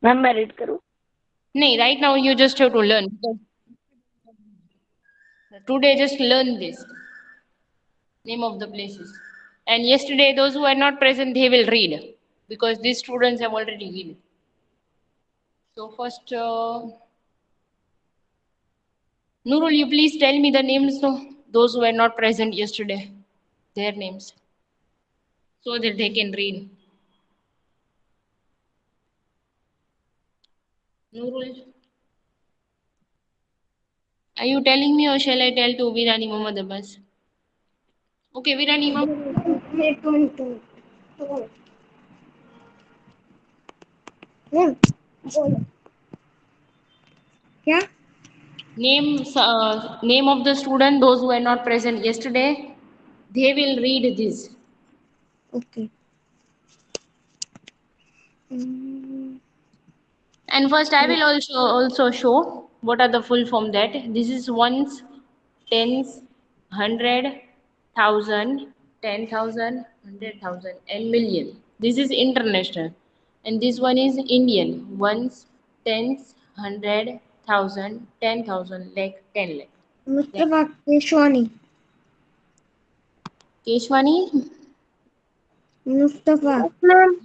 Ma'am मैं read करूँ? नहीं, right now you just have to learn. Today just learn this name of the places. And yesterday those who are not present they will read because these students have already read. So first, Nurul, you please tell me the names of those who were not present yesterday, their names, so that they can read. Nurul, are you telling me or shall I tell to Virani Muhammad Abbas? Okay, Virani Muhammad. एक minute बोलो क्या? Name of the student, those who were not present yesterday, they will read this. Okay And first, I will also show what are the full form that this is ones, tens, hundred, thousand, 10,000, 100,000, and million. This is international, and this one is Indian. Ones, tens, hundred, thousand, 10,000, lakh, 10 lakh. Then Mustafa Keshwani Keshwani. Mustafa ma'am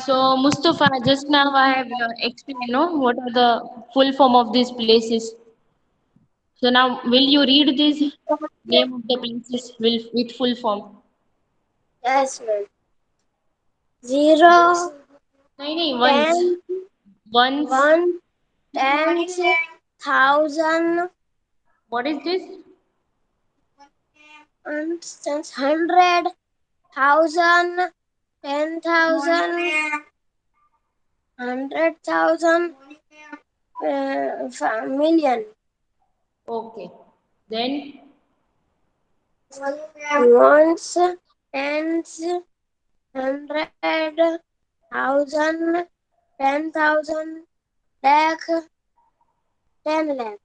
So Mustafa, just now I have explained, no, what are the full form of these places. So now, will you read this name of the places with full form? Yes ma'am zero नहीं नहीं, once, ten once. One tens thousand What is this? Hundred thousand 10,000 100,000 million Okay. Then ones tens 100,000 10,000 lakh 10 lakh.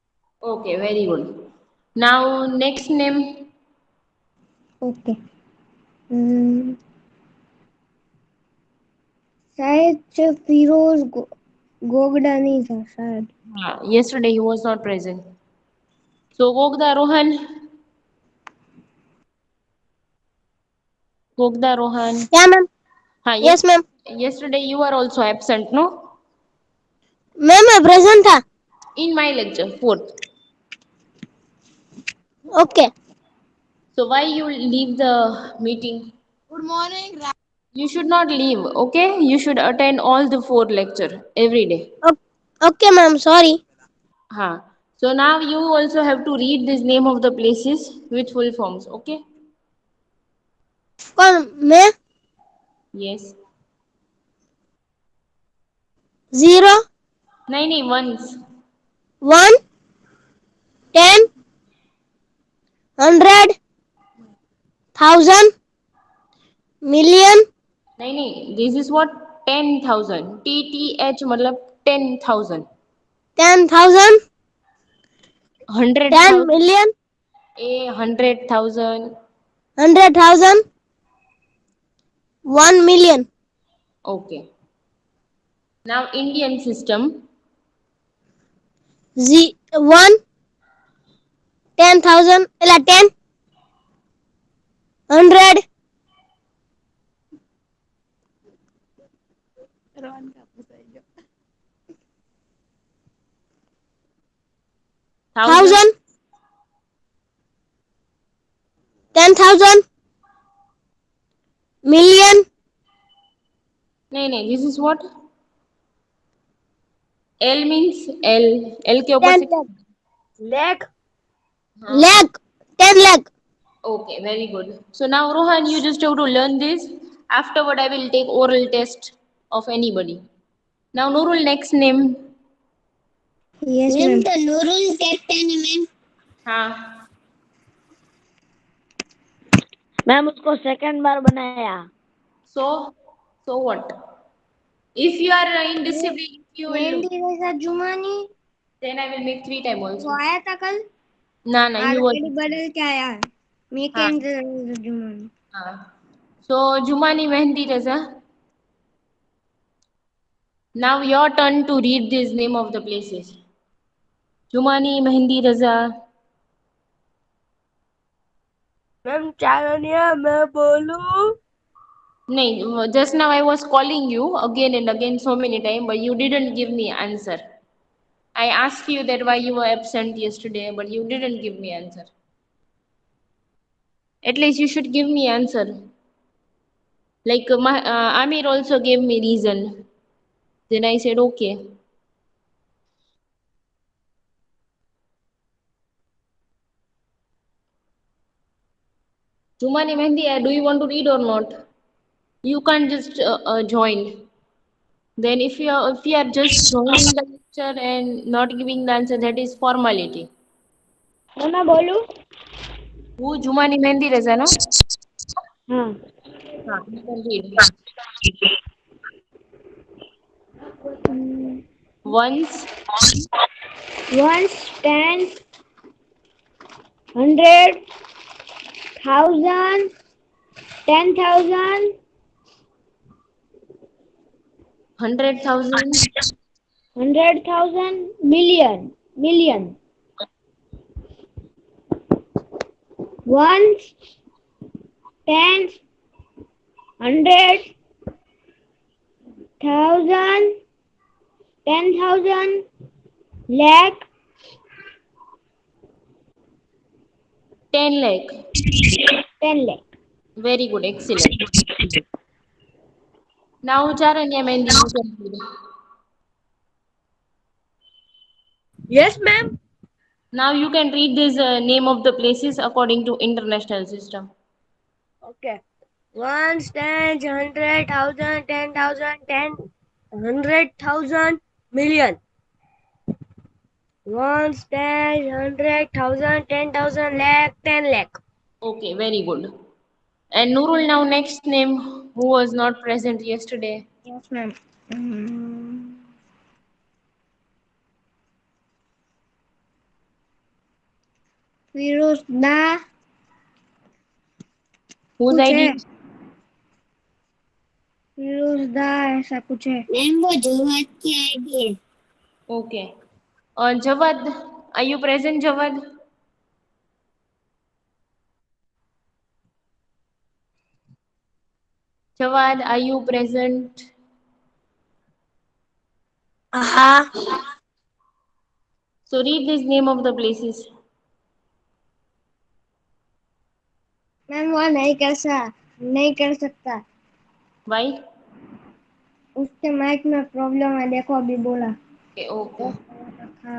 okay, very good. Now next name. Okay शायद फिरोज गोगडानी था शायद. Yesterday he was not present. So Gogda Rohan. Gogda Rohan. क्या ma'am? Yes. Yes ma'am. Yesterday you are also absent, no? Ma'am मैं present था. In my lecture, fourth. Okay. So why you leave the meeting? Good morning. You should not leave, okay? You should attend all the four lecture every day. Okay ma'am sorry. Huh. So now you also have to read this name of the places with full forms, okay? कौन मैं? Yes. Zero नहीं नहीं, once. One ten hundred thousand million नहीं नहीं, this is what 10,000. TTH मतलब 10,000. 10,000 10 100,000. million A 100,000. 100,000 1 million Okay. Now Indian system. one 10,000 10 100 Thousand. thousand 10,000 million नहीं नहीं, this is what? L means L. L के ऊपर 10 से. lakh lakh हाँ. lakh 10 lakh. Okay, very good. So now, Rohan, you just have to learn this. Afterward, I will take oral test of anybody. Now, Nurul, next name. Yes ma'am. तो नूरुल कहते हैं ma'am. हाँ. Ma'am उसको second बार बनाया. So, so what? If you are in discipline, you will. Mehndi Raza Jumani Then I will make three time वो also. आया था कल. ना ना, he आज was. मेरी बदल के आया है. हाँ मेहंदी रजा जुमानी. हाँ. So, Jumani Mehndi Raza. Now your turn to read this name of the places. Jumani, Mehendi, Raza. Ma'am Charonia मैं बोलूं. No, just now I was calling you again and again so many times, but you didn't give me answer. I asked you that why you were absent yesterday, but you didn't give me answer. At least you should give me answer. Like Amir also gave me reason. Then I said okay. Jumani Mehndi, do you want to read or not? You can't just join. Then if you are just joining the lecture and not giving the answer, that is formality. मैं बोलूं. Who Jumani Mehndi Reza, no? हाँ. You can read. Once, Once, 10, 100, 1,000, 10,000, 100,000, 100,000, million. Once, 10, 100, 1,000, 10,000, lakh, 10 lakh. 10 lakh. Very good, excellent. Now, Charanya Mehndi, you can read. Yes, ma'am. Now you can read this name of the places according to international system. Okay. Once, 10, 100,000, 10,000, 10, 100,000, million. Once, 10, 100,000, 10,000, lakh, 10 lakh. Okay, very good. And Nurul, now next name who was not present yesterday. Yes, ma'am. फिरोजदा Whose कुछ ID? है. फिरोजदा ऐसा कुछ है. Ma'am वो जोहत की ID है. Okay. Jawad, are you present, Jawad? Jawad, are you present? हाँ. So read this name of the places. Ma'am वो नहीं कर सकता. Why? उसके माइक में प्रॉब्लम है. देखो अभी बोला. Okay, okay.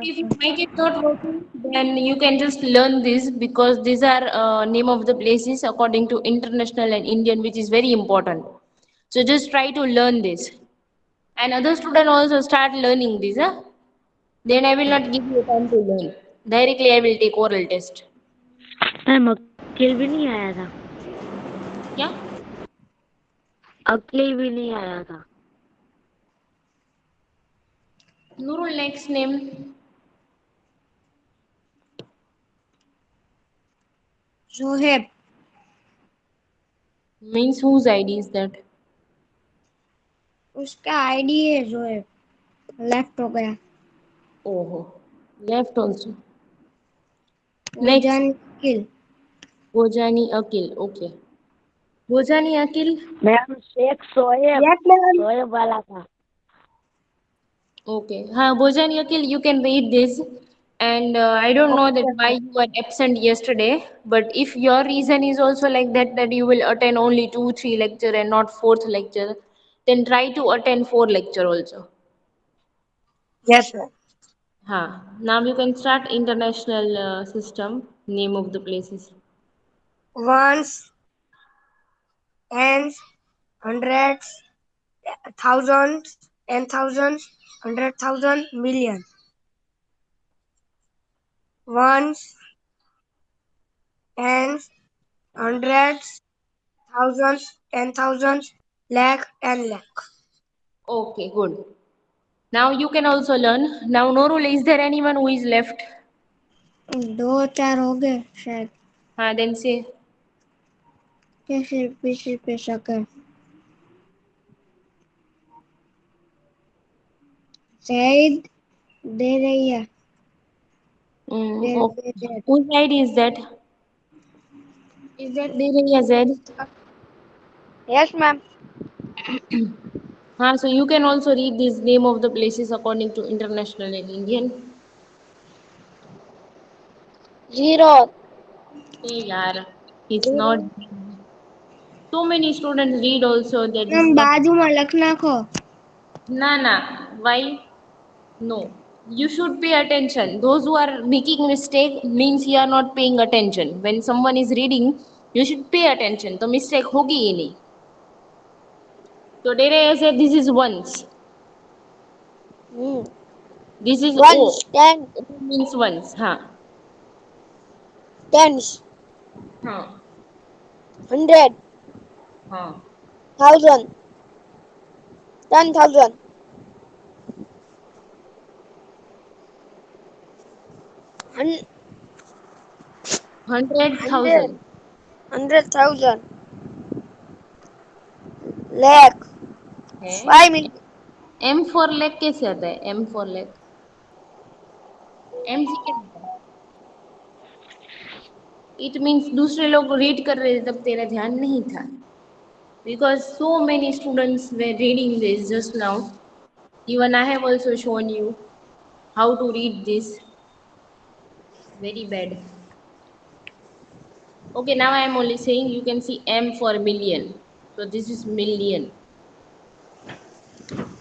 If your mic is not working, then you can just learn this because these are name of the places according to international and Indian, which is very important. So just try to learn this. And other student also start learning this. Huh? Then I will not give you time to learn. Directly I will take oral test. Ma'am अकेले भी नहीं आया था. क्या? अकेले भी नहीं आया था. Nurul, next name. Zoheb. Means whose ID is that? उसका आईडी है जोहेब. लेफ्ट हो गया. Oh, left also. वो Next, जान किल. Gojani Akil. Okay. Gojani Akil. Ma'am Sheikh Soeb. Yes ma'am. Soeb वाला था. Okay. Bojani Akil, you can read this. And I don't know that why you were absent yesterday, but if your reason is also like that, that you will attend only 2, 3 lecture and not fourth lecture, then try to attend 4 lecture also. Yes, ma'am. Now you can start international system, name of the places. Ones, tens, hundreds, thousands, 10,000, 100,000, million. Ones, tens, hundreds, thousands, 10,000, lakh, 10 lakh. Okay, good. Now you can also learn. Now, Norul, is there anyone who is left? 2-4 हो गए शायद. Then say. कैसे पीछे पे सके. Zaid Dereya. Okay. Whose side is that? Is that Dereya Z? Yes, ma'am. So you can also read this name of the places according to international and Indian. 0. Hey, yaar, it's not. So many students read also that this ma'am is not. બાજુમાં લખ નાખો. Nah. Why? No. You should pay attention. Those who are making mistake means you are not paying attention. When someone is reading, you should pay attention. तो mistake होगी ही नहीं. So Dereya said this is once. Hmm. This is O. Once, ten, O means once. tens, हाँ 100, हाँ 1,000, 10,000, 100, 100,000. 100,000, lakh, है 5 million. M for lakh कैसे आता है? M for lakh. M से क्या आता है? It means दूसरे लोग read कर रहे थे तब तेरा ध्यान नहीं था. Because so many students were reading this just now. Even I have also shown you how to read this. Very bad. Okay, now I am only saying you can see M for million. So this is million.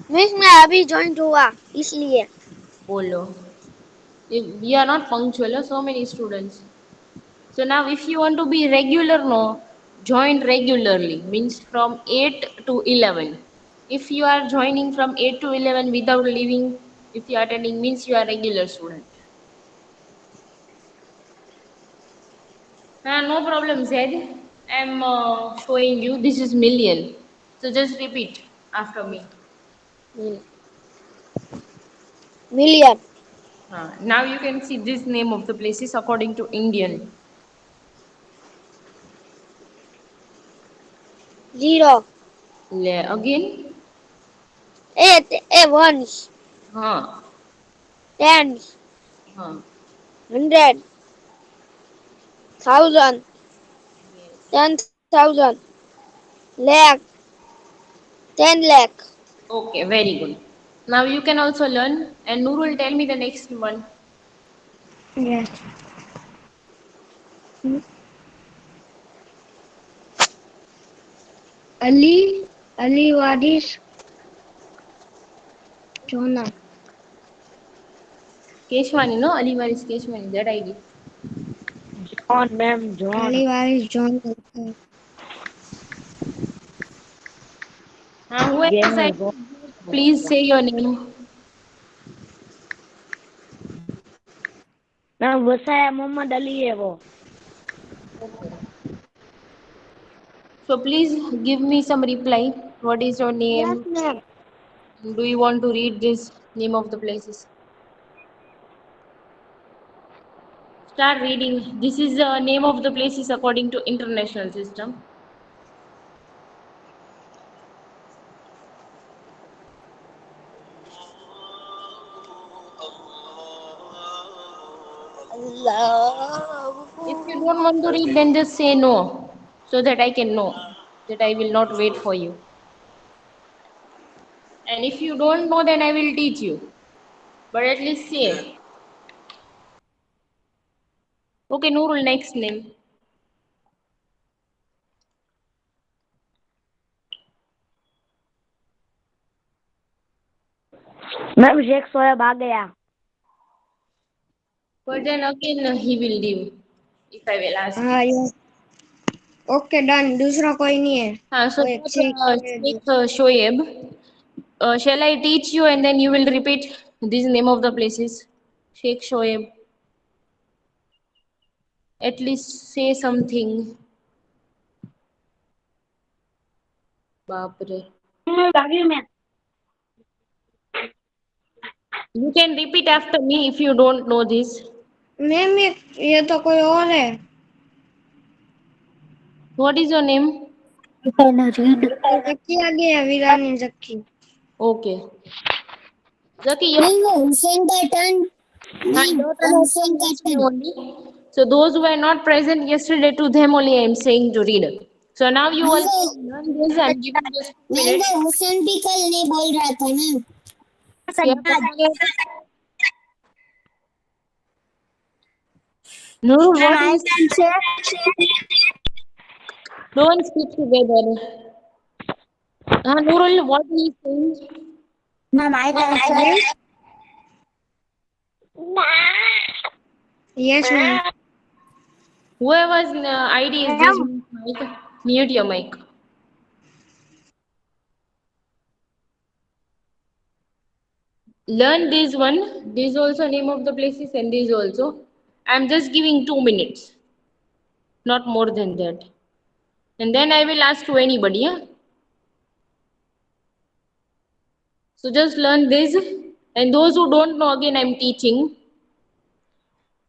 Miss मैं अभी join हुआ इसलिए. Bolo. We are not punctual, so many students. So now if you want to be regular, no, join regularly. Means from 8 to 11. If you are joining from 8 to 11 without leaving, if you are attending, means you are regular student. No problem, Zed. I'm showing you. This is million. So just repeat after me. Million. Now you can see this name of the places according to Indian. 0. Again? 8. Ones. Huh. Tens. Huh. 100. 1,000. Yes. 10,000. Lakh. 10 lakh. Okay, very good. Now you can also learn. And Nurul, tell me the next one. Yes. Ali Waris Jona. Keshwani, no? Alivar is Keshwani, that ID. John, ma'am, John. Ali Waris Jona. Whoever said, please say your name. Ma'am Wasaya Mohammad Ali है वो. So please give me some reply. What is your Yes, name? ma'am. Do you want to read this name of the places? Start reading. This is the name of the places according to international system. If you don't want to read, then just say no, so that I can know that I will not wait for you. And if you don't know, then I will teach you. But at least say. Okay, Nurul, next name. Ma'am Sheikh Soeb आ गया. But then again, he will leave if I will ask. हाँ yes. Okay done. दूसरा कोई नहीं है. So वो एक check Sheikh Shoaib, shall I teach you and then you will repeat this name of the places? Sheikh Shoaib. At least say something. Bapre. You can repeat after me if you don't know this. Ma'am ये तो कोई और है. What is your name? Jockey आ गया. वीरानी jockey. Okay. Zaki, your ma'am वो हुसैन का turn ma'am your turn has Hussain come का yesterday turn only. So those who were not present yesterday, to them only I am saying to read. So now you ma'am all वो learn this. I am giving just 2 ma'am minutes. वो हुसैन भी कल नहीं बोल रहा था ना क्या बोला गया? Nurul, what I is? can say. Don't speak together. Nurul, what is saying? Ma'am, I can say. Yes, ma'am. Whoever's ID is this mic, mute your mic. Learn this one. This also name of the places and this also. I'm just giving 2 minutes, not more than that. And then I will ask to anybody. Yeah? So just learn this. And those who don't know, again I'm teaching.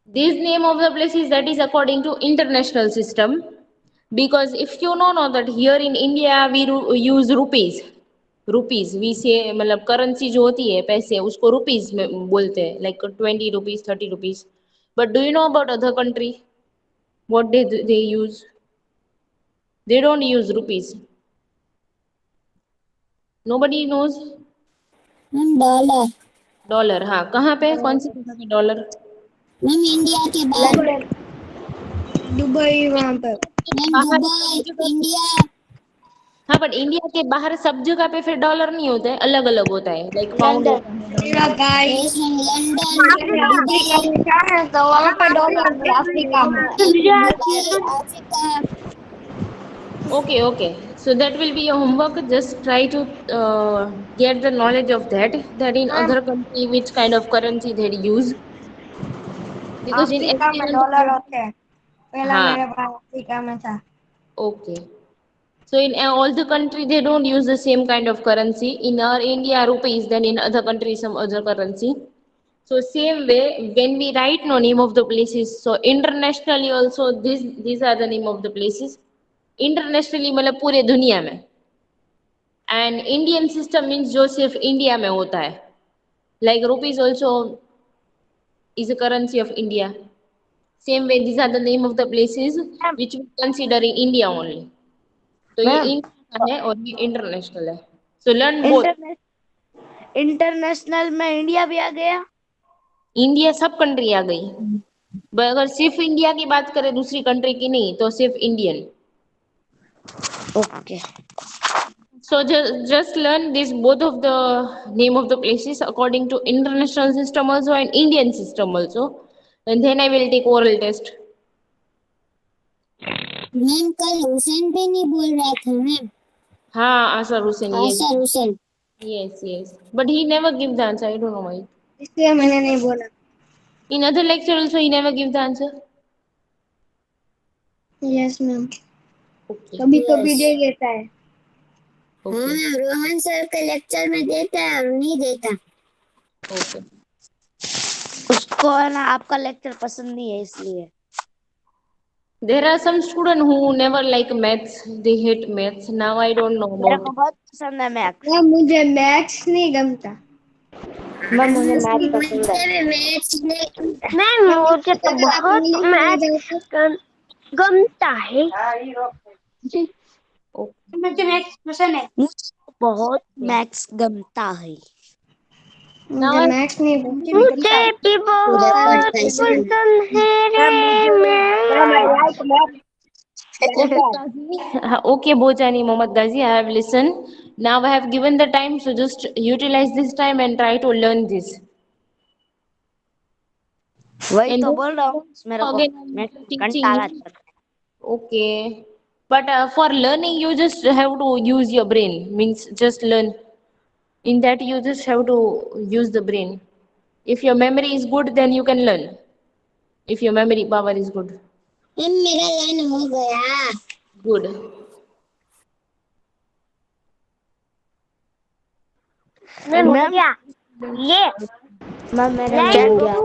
This name of the places that is according to international system. Because if you know that here in India we use rupees. Rupees we say मतलब currency जो होती है पैसे उसको rupees में बोलते हैं like 20 rupees 30 rupees but do you know about other country what they use they don't use rupees nobody knows ma'am dollar dollar हाँ कहाँ पे कौन सी जगह पे डॉलर मैम इंडिया के बाहर दुबई वहाँ पर मैम बाहर दुबई सब जगह इंडिया हाँ बट इंडिया के बाहर सब जगह पे फिर डॉलर नहीं होता है अलग अलग होता है लाइक पाउंड होता है डॉलर होता है यस मैम लंदन दुबई तो वहाँ पे डॉलर भी अफ्रीका में Dubai Africa Okay, okay. So that will be your homework. Just try to get the knowledge of that. That in other country, which kind of currency they use. Because in Africa every में country, dollar होते हैं पहला हाँ, मेरे पास Africa में था okay. So in all the country, they don't use the same kind of currency. In our India, rupees. Then in other countries, some other currency. So same way, when we write no name of the places. So internationally also, these are the name of the places. Internationally, मतलब पूरे दुनिया में. And Indian system means जो सिर्फ India में होता है like rupees also is a currency of India same way these are the name of the places which we consider in India only तो ये मैम इंडिया का है और ये इंटरनेशनल है so learn both इंटरनेशनल में इंडिया भी आ गया इंडिया सब कंट्री आ गई but अगर सिर्फ इंडिया की बात करें दूसरी कंट्री की नहीं तो सिर्फ Indian okay so just learn this both of the name of the places according to international system also and Indian system also and then I will take oral test ma'am कल हुसैन भी नहीं बोल रहा था मैम हाँ Asar Hussain yes Asha Hussain yes but he never give the answer I don't know why इसलिए मैंने नहीं बोला in other lecture also he never give the answer yes ma'am okay कभी कभी यस दे देता है हाँ okay मैम रोहन सर के लेक्चर में देता है और नहीं देता okay उसको है ना आपका लेक्चर पसंद नहीं है इसलिए there are some students who never like maths they hate maths now I don't know मेरे about को बहुत पसंद है मैथ्स मुझे मैथ्स नहीं गमता मैम मुझे मैथ्स पसंद है मुझे भी मैथ्स नहीं मैम मुझे तो बहुत मैथ्स गमता है okay मुझे मैथ्स पसंद है मुझे बहुत मैथ्स गमता है now मुझे I मैथ्स नहीं मुझे भी बहुत पसंद है रे मैं okay Gazi okay Bojani Mohammad Gazi I have listened now I have given the time so just utilize this time and try to learn this वही and तो then बोल रहा हूँ मेरे को again मैं I'm teaching cantala you okay. But for learning, you just have to use your brain. Means just learn. In that, you just have to use the brain. If your memory is good, then you can learn. If your memory power is good. Ma'am मेरा line हो गया Good. मैं And मुझे क्या ये ma'am मैंने chat किया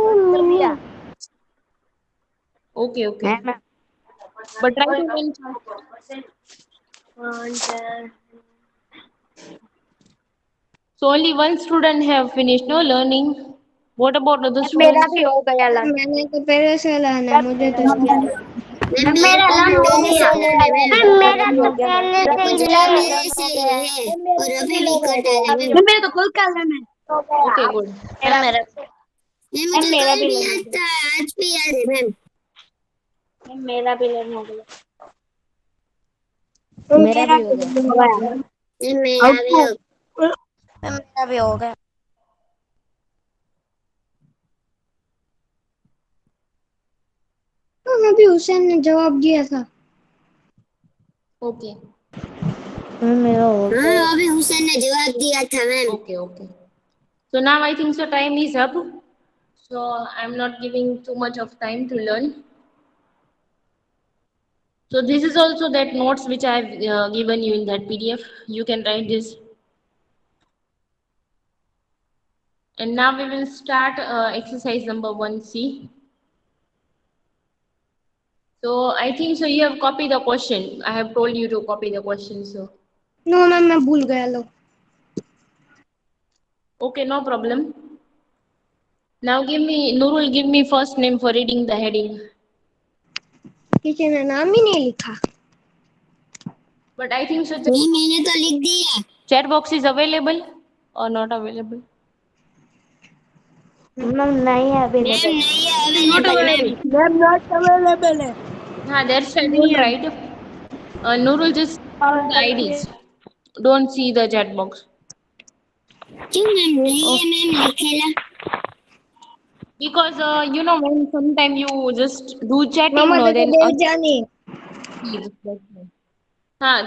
okay, okay. है ma'am But try to learn. So only one student have finished no learning. What about other मेरा students? भी हो गया लर्न। मैंने तो पहले से लाना है, मुझे तो हो गया लर्न। मेरा लर्न हो गया मैम, मेरा तो पहले से ही लर्न हो गया है। और अभी भी कट आ रहा है। मैम मेरा तो कल का लर्न है। Okay, good. मेरा मेरा मुझे मेरा कल भी भी लर्न हो याद था, आज भी याद है मैम। गया। मेरा भी लर्न हो गया। मेरा भी हो गया। मेरा भी हो मेरा भी हो गया। अभी हुसैन ने जवाब दिया था। Okay. मेरा हो गया। हाँ, अभी हुसैन ने जवाब दिया था ma'am. Okay, okay. So now I think so time is up. So I'm not giving too much of time to learn. So this is also that notes which I've given you in that PDF. You can write this. And now we will start exercise number 1C. So I think so you have copied the question. I have told you to copy the question. So no ma'am, मैं भूल गया। लो okay, no problem. Now give me Nurul, give me first name for reading the heading. किसी ने नाम ही नहीं लिखा। But I think so नहीं, मैंने तो लिख दिया। chat box is available or not available? Ma'am नहीं है मैम अवेलेबल। नहीं है अवेलेबल। मैम नॉट अवेलेबल है। That's fine. Don't write. Nurul, just put the IDs. Don't see the chat box. क्यों मैम नहीं Oh, है मैम लिखेला? because you know when sometime you just do chatting, Mohammad no, को then Devjani.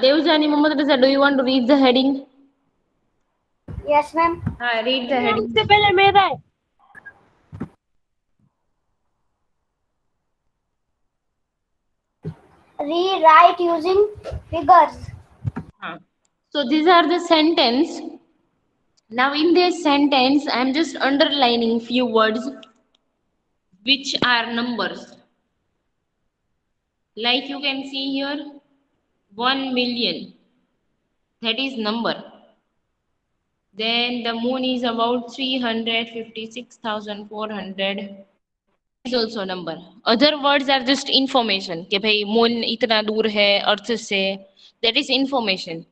Devjani Mohammad Raza, do you want to read the heading? Yes ma'am. Read the heading. उससे पहले मेरा है। Rewrite using figures. So these are the sentence. Now in this sentence, I am just underlining few words which are numbers. Like you can see here, 1 million. That is number. Then the moon is about 356,400. That is also number. Other words are just information. कि भाई moon इतना दूर है अर्थ से. That is information.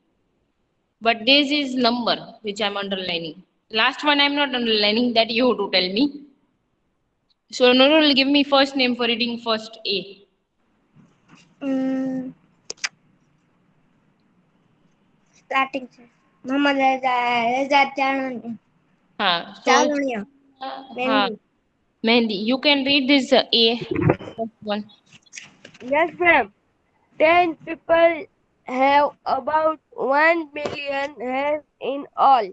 But this is number which I'm underlining. Last one I'm not underlining. That you have to tell me. So Nurul, give me first name for reading first A. Starting से मोहम्मद रजा चाणून। हाँ. So चालूनिया हाँ. Mehndi. Mehndi, you can read this A. First one. Yes, ma'am. 10 people have about 1 million hairs in all.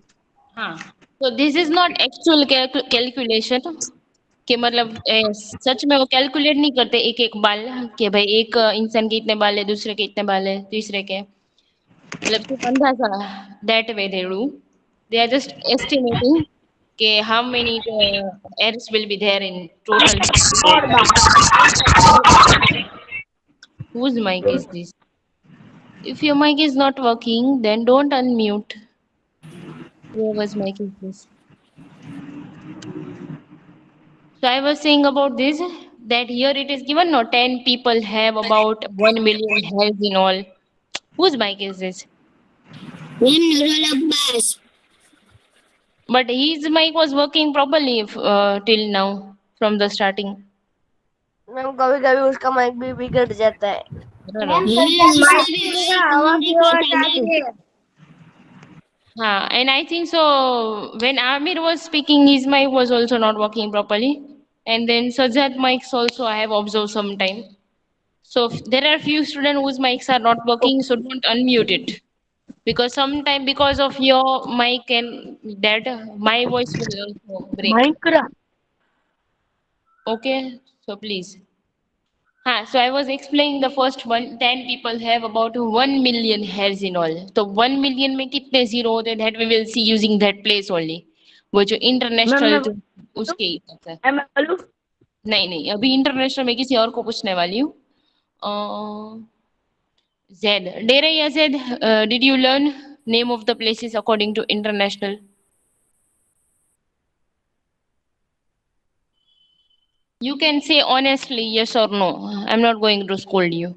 हाँ. So this is not actual calculation. कि मतलब सच में वो calculate नहीं करते एक एक बाल कि भाई एक इंसान के इतने बाल है, दूसरे के इतने बाल है, तीसरे के मतलब सिर्फ अंदाजा that way they do. They are just estimating कि how many hairs will be there in total. Whose mic is this? If your mic is not working, then don't unmute. Whoever's mic is this? So I was saying about this that here it is given no 10 people have about 1 million hairs in all. Whose mic is this? Ma'am Nurul Abbas. But his mic was working properly till now from the starting. Ma'am कभी कभी उसका mic भी बिगड़ जाता है। I don't know. उसने भी वही फोन रिकॉर्ड है। And I think so when Amir was speaking, his mic was also not working properly. And then Sajjad mics also I have observed sometime. So there are few students whose mics are not working, so don't unmute it. Because sometime because of your mic and that my voice will also break. Okay, so please. So I was explaining the first one. 10 people have about 1 million hairs in all. So 1 million में कितने zero होते हैं that we will see using that place only. वो जो international जो उसके हिसाब से. नहीं अभी international में किसी और को पूछने वाली हूँ. Z. Dere ya Z, did you learn name of the places according to international? You can say honestly yes or no. I'm not going to scold you.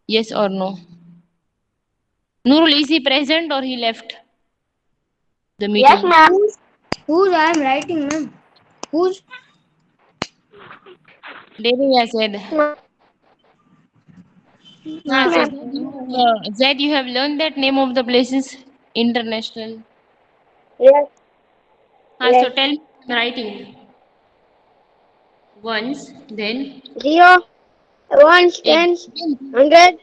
Yes or no. Nurul, is he present or he left the Yes, meeting? ma'am. Whose I am writing, ma'am? Whose? Devi said. Yes, So ma'am. Zed, you have learned that name of the places international. Yes. So Yes. tell me, I'm writing once, then 0, 1, eight. 10, 100,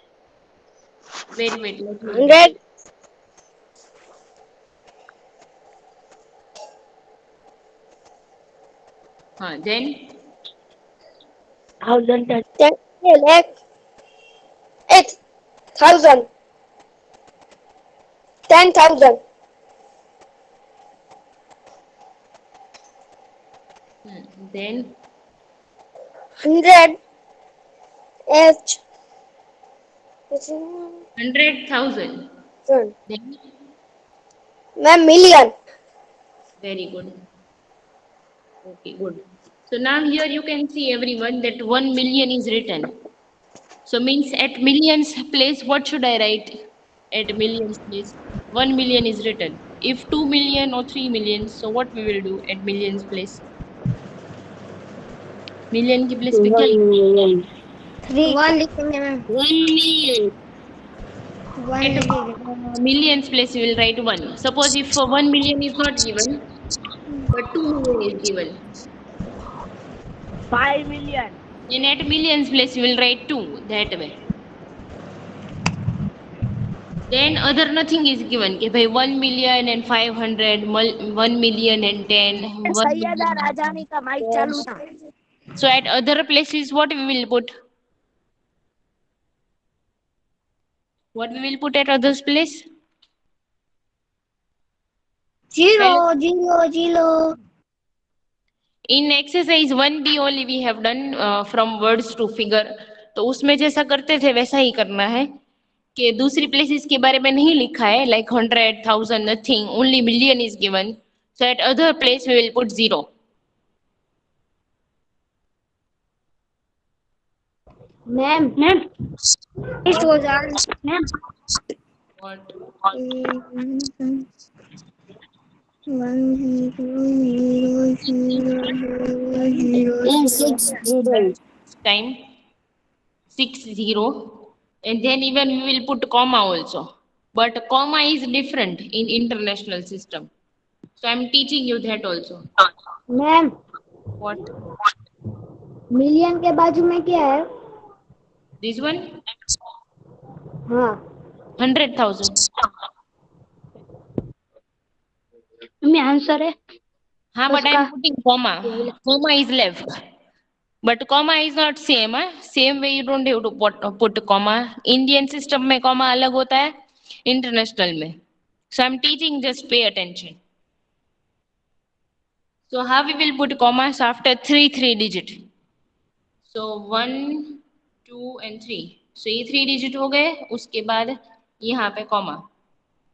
Wait, let me write. 100, Then 1000, 10, lakh, 8,000, 10,000, then 100, H, 100,000. Then ma'am, million. very good. Okay, good. So now here you can see everyone that 1 million is written. So means at millions place, what should I write? At millions place, 1 million is written. If 2 million or 3 million, so what we will do at millions place? Million की place पे क्या 1 लिखेंगे? million. 3. 1 लिखेंगे ma'am. 1 million. 1 At लिखेंगे. millions place we will write 1. Suppose if 1 million is not given, but 2 million is given. 5 million. Then at millions place we will write 2 that way. Then other nothing is given. कि भाई 1 million and 500, 1 million and 10, 1 Syeda million. Rajani का mic चालू था. So at other places, what we will put? What we will put at others place? 0, 0, 0. In exercise 1B only we have done from words to figure. तो उसमें जैसा करते थे वैसा ही करना है कि दूसरी places के बारे में नहीं लिखा है like 100, 1000, nothing, only million is given. So at other place we will put 0. Ma'am It was all. Ma'am What? 1, 0, 0, 0, 6 0. zeros. Time 60, and then even we will put comma also. But comma is different in international system. So I'm teaching you that also. Ma'am What? Million के बाजू में क्या है? This one? हाँ 100,000. मैं answer है But I'm putting comma. Comma is left. But comma is not same. Same way you don't have to put comma. Indian system में comma अलग होता है, international में. So I'm teaching, just pay attention. So how we will put commas after three digit? So 1, 2 and 3. So ये 3 digit हो गए, उसके बाद यहाँ पे comma.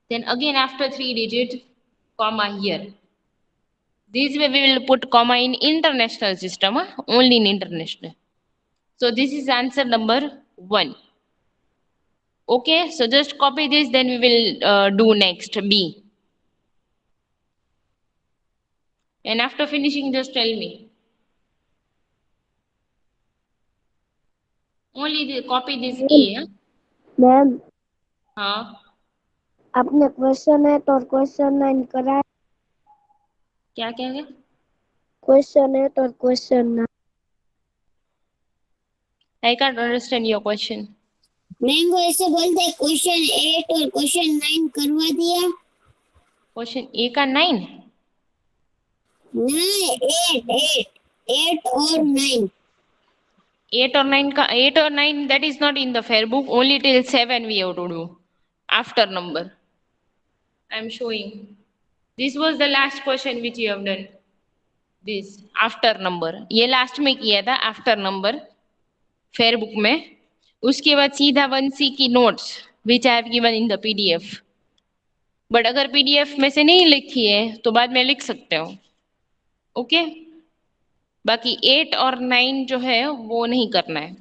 Then again after 3 digit, comma here. This way we will put comma in international system, only in international. So this is answer number 1. Okay, so just copy this, then we will do next B. And after finishing, just tell me. Only copy this A. Ma'am हाँ, आपने question 8 और question 9 करा. क्या क्या क्या? Question 8 और question 9. I can't understand your question. Ma'am वो ऐसे बोलते हैं क्वेश्चन 8 और क्वेश्चन 9 करवा दिया. Question A का 9? नहीं 8 और 9. 8 or 9 का 8 or 9, that is not in the fair book. Only till 7 we have to do. After number. I am showing. This was the last question which you have done. This after number. ये last में किया था after number. Fair book में. उसके बाद सीधा 1C की notes which I have given in the PDF. But अगर PDF में से नहीं लिखी है तो बाद में लिख सकते हो. ओके. बाकी 8 और 9 जो है वो नहीं करना है,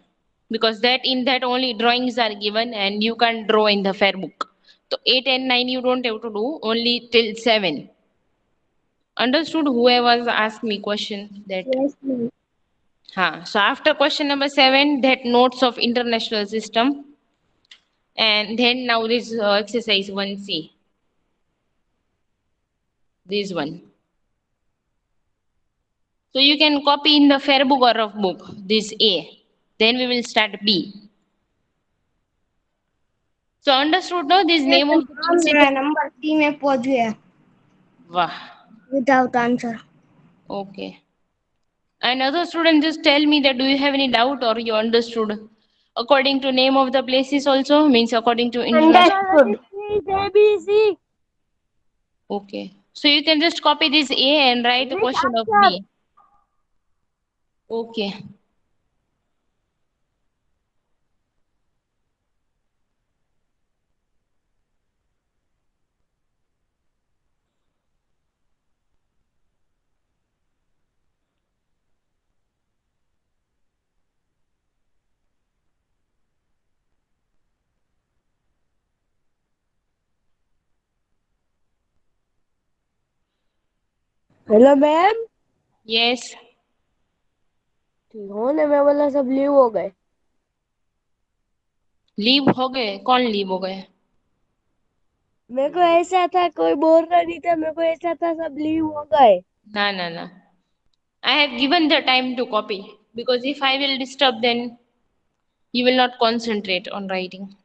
because that in that only drawings are given and you can't draw in the fair book. So 8 and 9 you don't have to do, only till 7. Understood? Whoever asked me question that. Yes, ma'am. So after question number 7, that notes of international system, and then now this exercise 1C, this one. So you can copy in the fair book or rough book this A. Then we will start B. So understood now this name of the principal. Number 3 में पहुंच गया Wow. Without answer. Okay. And other student, just tell me that do you have any doubt or you understood? According to name of the places also means according to international. Understood. Okay. So you can just copy this A and write the question of B. Okay. Hello ma'am. Yes. ठीक हो ना, मैं बोला सब leave हो गए. Leave हो गए? कौन लीव हो गए? मेरे को ऐसा था, कोई बोल रहा नहीं था, मेरे को ऐसा था सब लीव हो गए. No, no, no. I have given the time to copy because if I will disturb, then you will not concentrate on writing.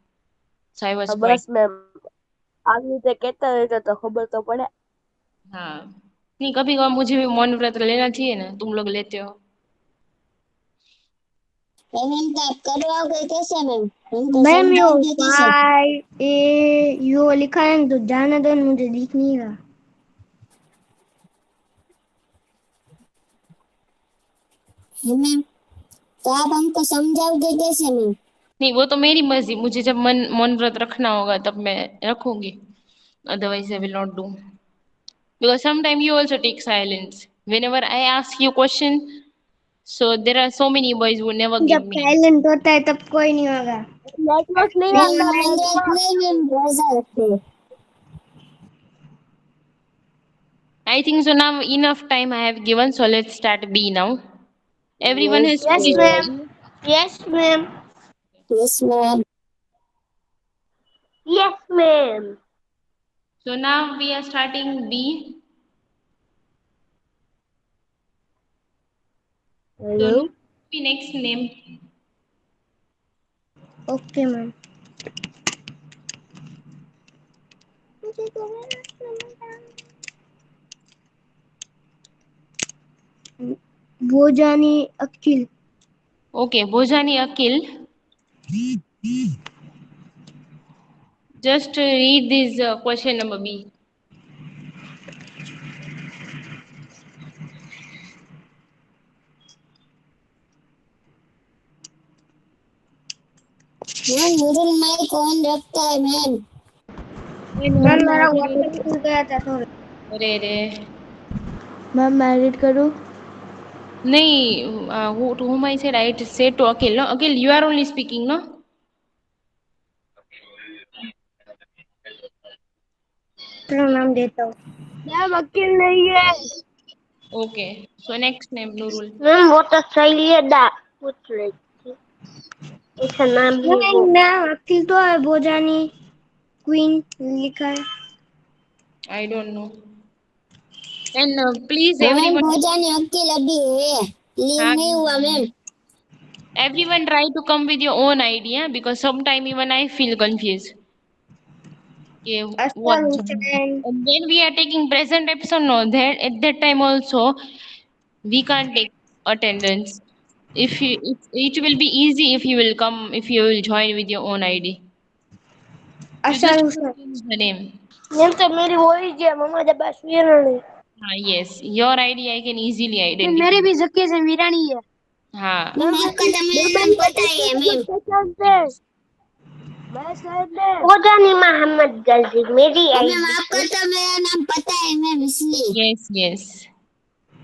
So I was quiet. बस मैम, आप मुझे कहता रहता तो खबर तो पड़े. हाँ. नहीं, कभी कभी मुझे भी मौन व्रत लेना चाहिए ना, तुम लोग लेते हो. मैम तो आप करवाओगे कैसे मैम? मैम यो फाइव ए यो लिखा है तो जाने दो, मुझे दिख नहीं रहा. मैम तो आप हमको समझाओगे कैसे मैम? नहीं, वो तो मेरी मर्जी, मुझे जब मौन व्रत रखना होगा तब मैं रखूंगी, otherwise I will not do. Because sometimes you also take silence whenever I ask you question, so there are so many boys who never give जब me. साइलेंट होता है तब कोई नहीं होगा. नेटवर्क नहीं आता. मैम रोजा रखते हैं. I think so now enough time I have given, so let's start B now. Everyone has Yes, finished. ma'am. Yes, ma'am. Yes ma'am. Yes, ma'am. So now we are starting B. So Hello. be next name. Okay, ma'am. Bhojani Akhil. Okay, Bhojani Akil. Just read this question number B. Ma'am मुझे mic on रखता है ma'am. Ma'am मेरा water खुल गया था थोड़ा. अरे रे. मैम मैं रीड करूँ? नहीं, to whom I said, I said to Akil. No, Akil, you are only speaking, no? चलो नाम देता हूँ. मैम अखिल नहीं है. Okay. So next name, Nurul. Ma'am वो तो सही है. पूछ रही थी इसका नाम ही वो. मैम अखिल तो है. भोजानी क्वीन लिखा है. I don't know. And please, ma'am everyone, Bhojani अकेले अभी है, लीव हाँ, नहीं हुआ ma'am. everyone try to come with your own idea because sometime even I feel confused. Okay, what? असल Hussain. And when we are taking present episode, no, that at that time also we can't take attendance. If you, it will be easy if you will come, if you will join with your own ID. You असल just Hussain. change the name. Ma'am तो मेरी वो ही है. मम्मा जब बस वीरानी. Yes, your ID I can easily identify. मेरे भी जक्के से वीरानी है. हाँ. मैम आपका तो मेरा नाम पता ही है मैम. भोजानी मोहम्मद गजी मेरी मैम आपका तो मेरा नाम पता है मैम, इसलिए. Yes, yes.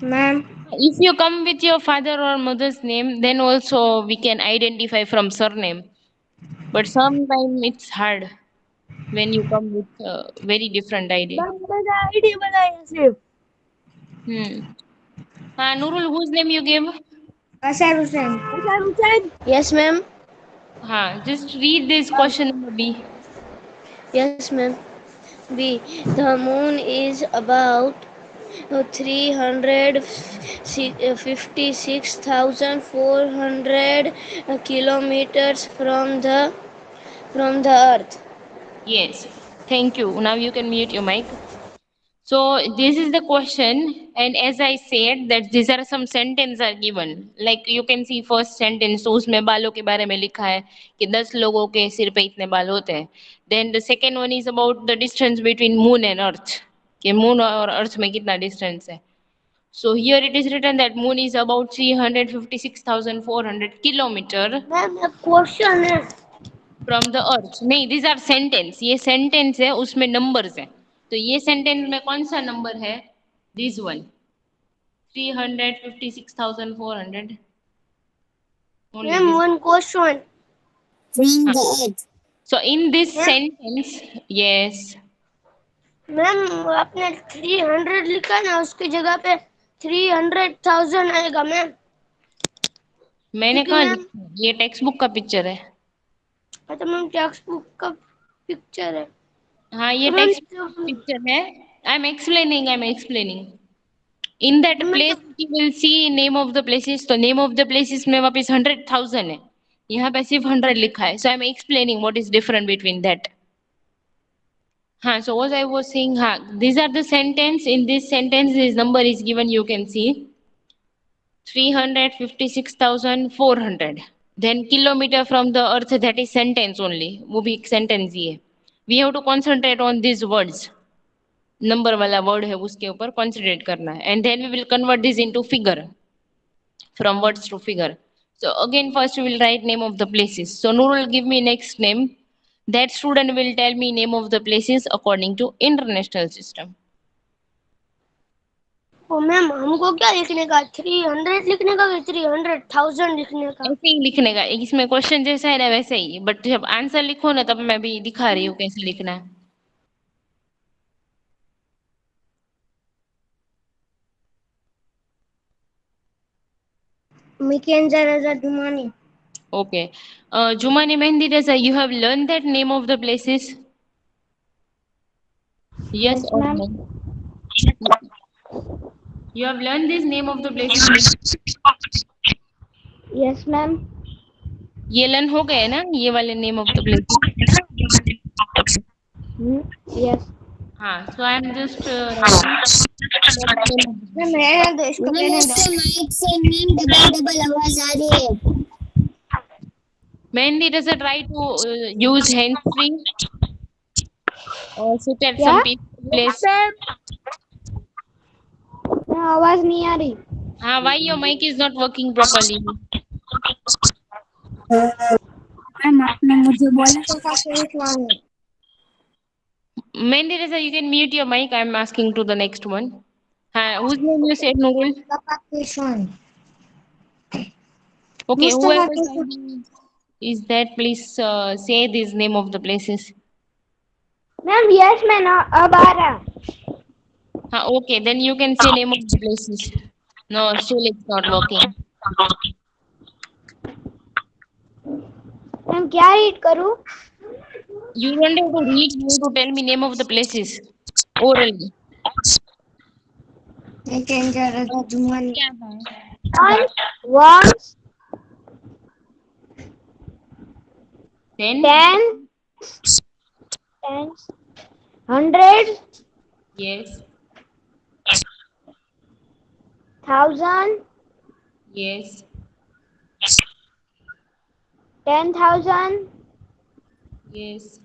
Ma'am. If you come with your father or mother's name, then also we can identify from surname. But sometimes it's hard when you come with a very different ID. ID बताइए सिर्फ. Nurul, whose name you gave? Asar Hussain. Asar Hussain. Yes, ma'am. Just read this question number B. Yes, ma'am. B. The moon is about 356,400 kilometers from the earth. Yes, thank you. Now you can mute your mic. So this is the question, and as I said that these are some sentences are given. Like you can see first sentence, तो उसमें बालों के बारे में लिखा है कि 10 लोगों के सिर पे इतने बाल होते हैं. Then the second one is about the distance between moon and earth. कि moon और earth में कितना distance है. So here it is written that moon is about 356,400 kilometer Ma'am, a question है. from the earth. नहीं, these are sentence. ये sentence है, उसमें numbers है. तो ये sentence में कौन सा number है? This one. 356,400. Only Ma'am, this. one question. From the earth. So in this Yeah. sentence, yes. Ma'am आपने 300 लिखा ना, उसकी जगह पे 300,000 आएगा मैम. मैंने क्योंकि कहा मैम ये टेक्स्ट बुक का पिक्चर है. तो मैम टेक्स्ट बुक का पिक्चर है. हाँ, ये तो मैम टेक्स्ट पिक्चर है. I'm explaining. In that place you will see name of the places. तो name of the places में वापस 100,000 है. यहाँ पे सिर्फ 100 लिखा है. So I'm explaining what is different between that. So what I was saying, these are the sentence. In this sentence, this number is given. You can see 356,400. Then kilometer from the earth, that is sentence only. वो भी एक sentence ही है. We have to concentrate on these words. Number वाला word है उसके ऊपर concentrate करना है. And then we will convert this into figure. From words to figure. So again, first we will write name of the places. So Noor will give me next name. That student will tell me name of the places according to international system. Oh ma'am हमको क्या लिखने का, 300 लिखने का कि 300,000 लिखने का? ऐसे ही लिखने का. इसमें क्वेश्चन जैसा है ना वैसे ही, बट जब आंसर लिखो ना तब मैं भी दिखा रही हूँ कैसे लिखना है. Mikenza Raza Dumani. Okay. Jumani Mehndi Reza, you have learned that name of the places? Yes or ma'am. no? You have learned this name of the places? Yes ma'am. ये learn हो गए ना ये वाले name of the places? Yes. So I am just writing. Ma'am उसके mic से ma'am double आवाज आ रही है. Mehndi Reza, try to use hands free or sit at some peaceful place. आवाज नहीं आ रही. Why your mic is not working properly? Ma'am आपने मुझे बोला था Mehndi Reza, you can mute your mic. I am asking to the next one. Whose name you said, Nurul? Okay, whoever is that, please say this name of the places. Ma'am yes मैं ना अब आ रहा. Okay, then you can say name of the places. No, still it's not working. Ma'am क्या read करूं? You don't have to read, you have to tell me name of the places orally. Mikenza Raza Dumani. क्या है? Once, Then? tens, hundreds, Yes. 1,000, Yes. 10,000, Yes.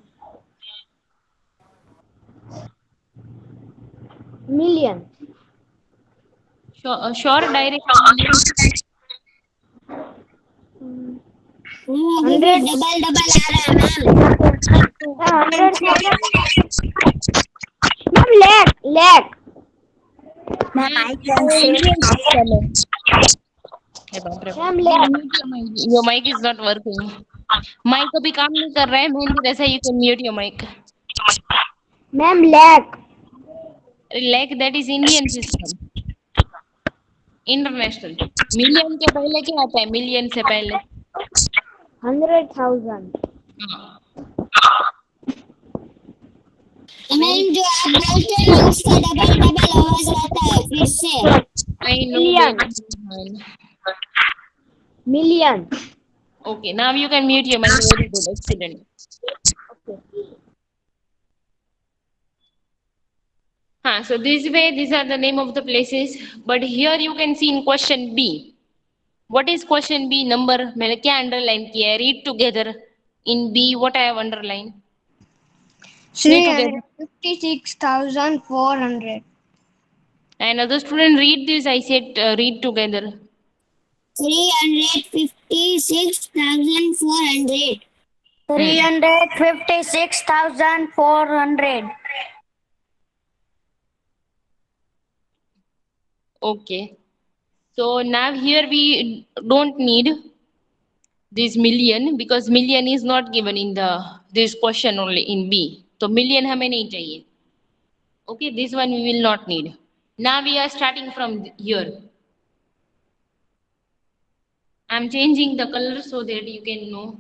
million. Sure, direct. Double double आ रहा है ma'am. 100,000. Ma'am lakh. Ma'am, I can say ma'am ले Your mic is not working. Mic अभी काम नहीं कर रहा है मेहंदी वैसा you can mute your mic. Ma'am like Like that is Indian system. International. Million के पहले क्या आता है? Million से पहले. 100,000 मैम जो आप बोलते हैं ना उसका डबल डबल आवाज आता है फिर से। I know. Million. million Okay, now you can mute your mic. Very good, excellent. So this way, these are the name of the places. But here you can see in question B. What is question B number? मैंने क्या underline किया है? Read together. In B, what I have underlined? Read together. 356,400 Another student read this. I said read together. 356,400. 356,400 Okay. So now here we don't need this million because million is not given in this question only in B. So million हमें नहीं चाहिए. Okay, this one we will not need. Now we are starting from here. I'm changing the color so that you can know.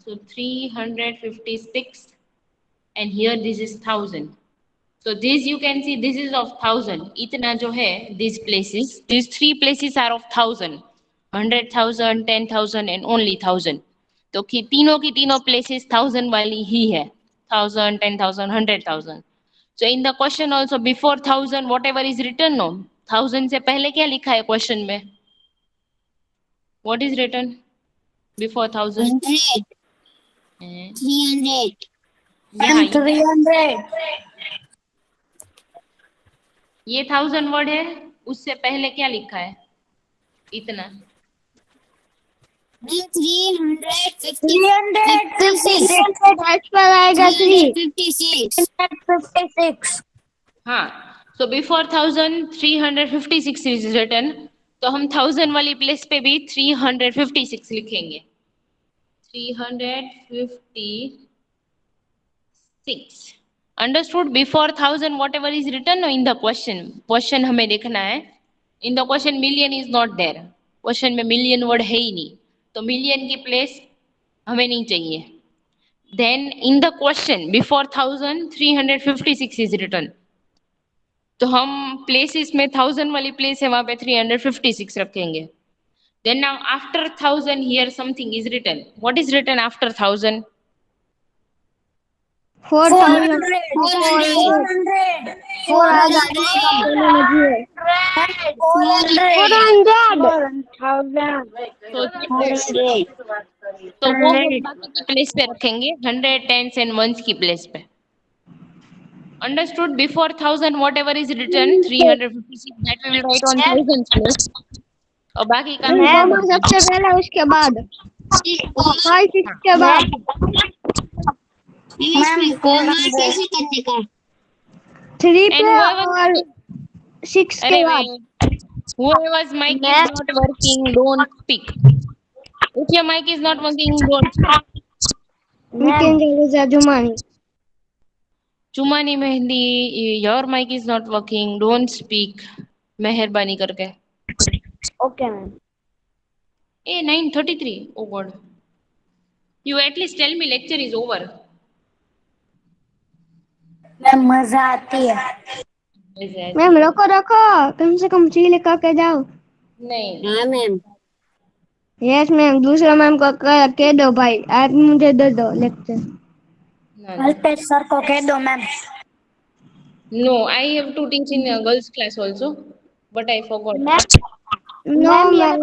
So 356 and here this is 1000. So this you can see this is of 1000. इतना जो है these places, these three places are of 1000. 100,000, 10,000 and only 1000. तो कि तीनों की तीनों places 1000 वाली ही है. 1000, 10,000, 100,000. So in the question also before 1000 whatever is written no 1000 से पहले क्या लिखा है question में? What is written before 1000? 100. 300. यहाँ 300 ये 1000 वर्ड है उससे पहले क्या लिखा है? इतना 356 पर आएगा 356 हाँ so before 1000 356 is written तो हम 1000 वाली प्लेस पे भी 356 लिखेंगे 356 understood before 1000 whatever is written in the question हमें देखना है in the question million is not there question में million word है ही नहीं तो million की प्लेस हमें नहीं चाहिए then in the question before 1000 356 is written तो हम places में 1000 वाली place है वहां पे 356 रखेंगे then now after 1000 here something is written what is written after 1000 400 तो वो हम बाकी की प्लेस पे रखेंगे 100 10s and 1s की प्लेस पे understood before 1000 whatever is written 356 that we will write on 1000 place और बाकी का सबसे पहले उसके बाद 56 के बाद कैसे करने का 3 पे और 6 के बाद whoever's mic is not working don't speak if your mic is not working don't speak Jumani चुमानी mehndi your mic is not working don't speak मेहरबानी करके okay ma'am 9:33 oh god you at least tell me lecture is over ma'am मजा आती है ma'am रखो कम से कम ची लिखा के जाओ नहीं हाँ मैम यस मैम दूसरा मैम को कह दो भाई आज मुझे दे दो लेक्चर अल्पेश सर को कह दो ma'am no I have to teach in a girls class also but I forgot ma'am no ma'am